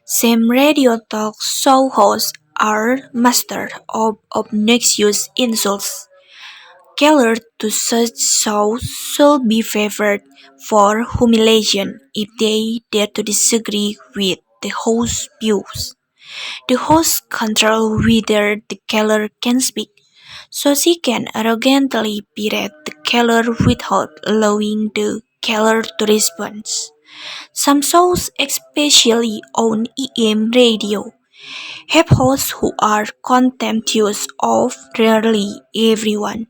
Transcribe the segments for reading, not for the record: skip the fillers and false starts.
Some radio talk show hosts are masters of obnoxious insults. Callers to such shows should be favored for humiliation if they dare to disagree with the host's views. The host controls whether the caller can speak, so she can arrogantly berate the caller without allowing the caller to respond. Some shows, especially on EM radio, have hosts who are contemptuous of rarely everyone.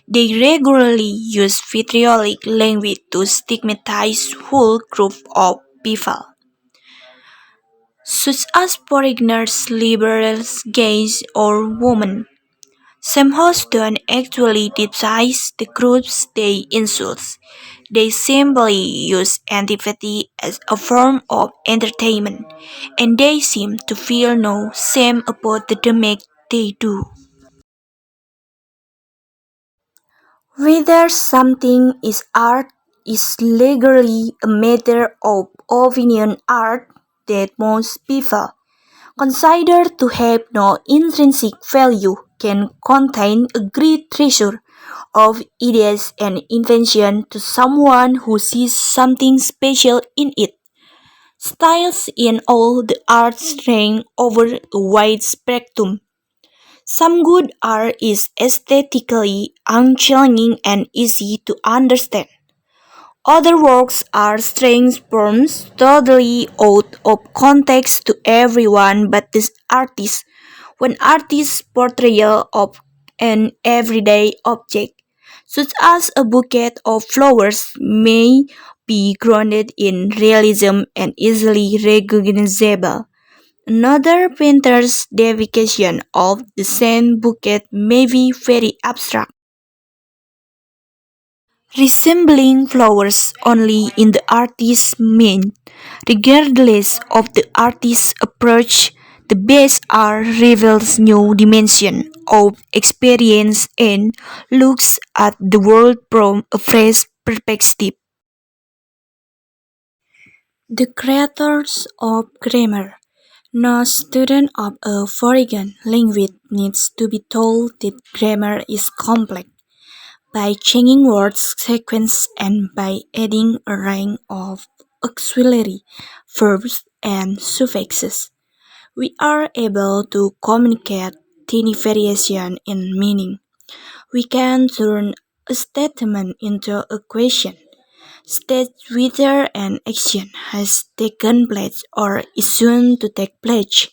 They regularly use vitriolic language to stigmatize whole groups of people, such as foreigners, liberals, gays, or women. Some hosts don't actually criticize the groups they insult. They simply use antipathy as a form of entertainment, and they seem to feel no shame about the damage they do. Whether something is art is legally a matter of opinion. Art that most people consider to have no intrinsic value can contain a great treasure of ideas and invention to someone who sees something special in it. Styles in all the arts range over a wide spectrum. Some good art is aesthetically unchallenging and easy to understand. Other works are strange forms, totally out of context to everyone but the artist. When artist's portrayal of an everyday object, such as a bouquet of flowers, may be grounded in realism and easily recognizable. Another painter's depiction of the same bouquet may be very abstract, resembling flowers only in the artist's mind. Regardless of the artist's approach, the best art reveals new dimension of experience and looks at the world from a fresh perspective. The creators of grammar. No student of a foreign language needs to be told that grammar is complex. By changing word sequence and by adding a range of auxiliary verbs and suffixes, we are able to communicate tiny variation in meaning. We can turn a statement into a question, state whether an action has taken place or is soon to take place,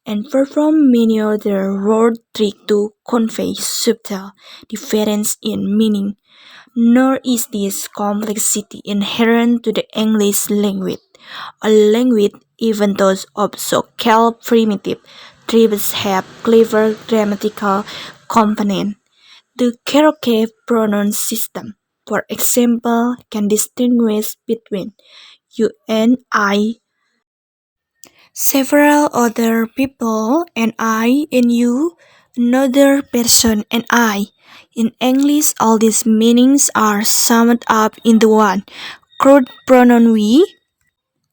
and perform many other word tricks to convey subtle difference in meaning. Nor is this complexity inherent to the English language. A language, even those of so-called primitive tribes, have clever grammatical components. The Cherokee pronoun system, for example, can distinguish between you and I, several other people, and I and you, another person, and I. In English, all these meanings are summed up into one crude pronoun we.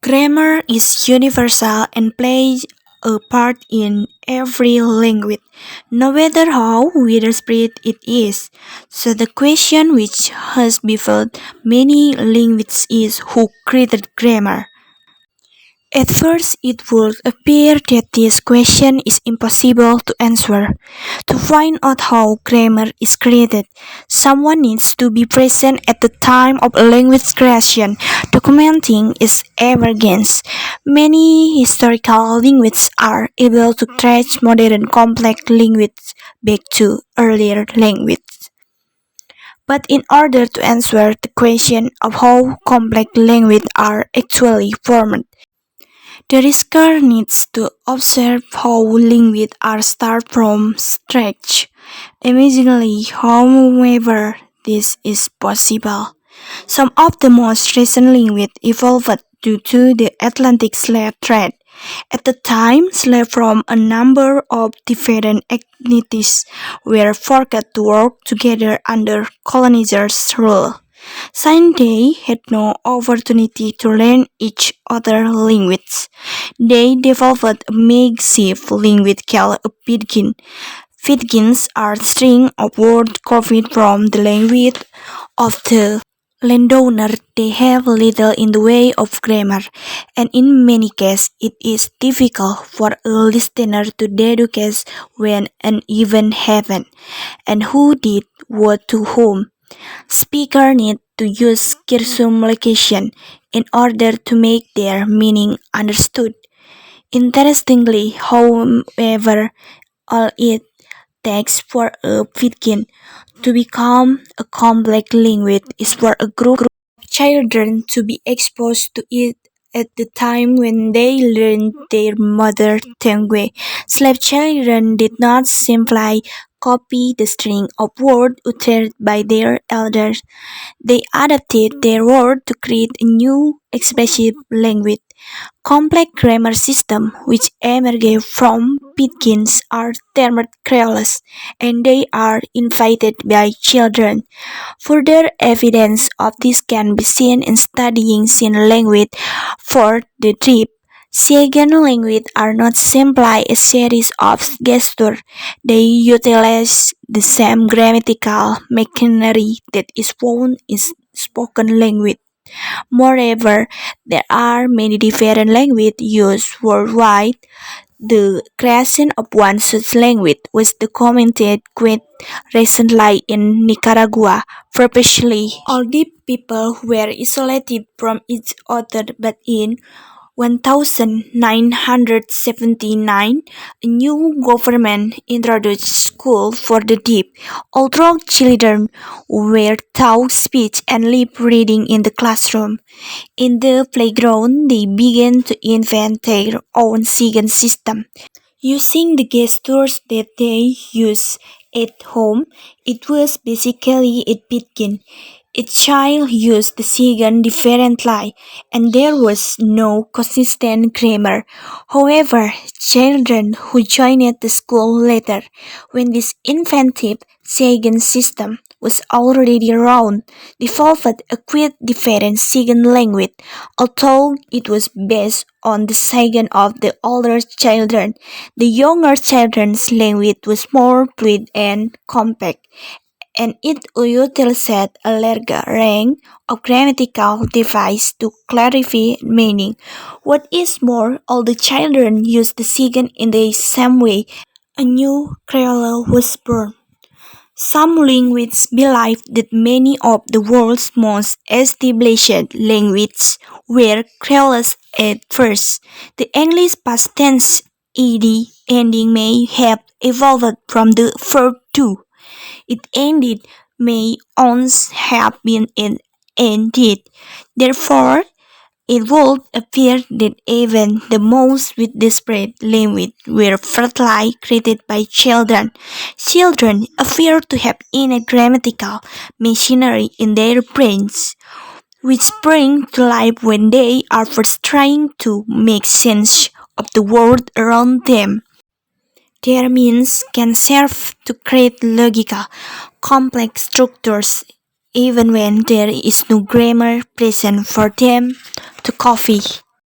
Grammar is universal and plays a part in every language, no matter how widespread it is. So the question which has befuddled many linguists is who created grammar? At first, it would appear that this question is impossible to answer. To find out how grammar is created, someone needs to be present at the time of language creation, documenting its emergence. Many historical linguists are able to trace modern complex language back to earlier language. But in order to answer the question of how complex languages are actually formed, the researcher needs to observe how languages are started from scratch. Amazingly, however, this is possible. Some of the most recent languages evolved due to the Atlantic slave trade. At the time, slaves from a number of different ethnicities were forced to work together under colonizers' rule. Since they had no opportunity to learn each other's language, they developed a makeshift language called a pidgin. Pidgins are a string of words copied from the language of the landowner. They have little in the way of grammar, and in many cases it is difficult for a listener to deduce when and even happen, and who did what to whom. Speaker need to use circumlocution in order to make their meaning understood. Interestingly, however, all it takes for a pidgin to become a complex language is for a group of children to be exposed to it at the time when they learn their mother tongue. Slave children did not simply copy the string of words uttered by their elders. They adapted their word to create a new expressive language. Complex grammar systems which emerge from pidgins are termed creoles, and they are invented by children. Further evidence of this can be seen in studying sign language for the deaf. Sign language are not simply a series of gestures, they utilize the same grammatical machinery that is found in spoken language. Moreover, there are many different languages used worldwide. The creation of one such language was documented quite recently in Nicaragua. Previously, all the people were isolated from each other, but in 1979, a new government introduced school for the deaf. Although children were taught speech and lip reading in the classroom, in the playground they began to invent their own sign system. Using the gestures that they use at home, it was basically a pidgin. Each child used the sign differently, and there was no consistent grammar. However, children who joined the school later, when this inventive sign system was already around, developed a quite different sign language. Although it was based on the sign of the older children, the younger children's language was more fluid and compact, and it utilized a larger range of grammatical devices to clarify meaning. What is more, all the children used the sign in the same way. A new Creole was born. Some linguists believe that many of the world's most established languages were Creoles at first. The English past tense ed ending may have evolved from the verb to. It ended may once have been an ended. Therefore, it would appear that even the most widespread language were fertile created by children. Children appear to have innate grammatical machinery in their brains, which spring to life when they are first trying to make sense of the world around them. Their means can serve to create logical, complex structures even when there is no grammar present for them to copy.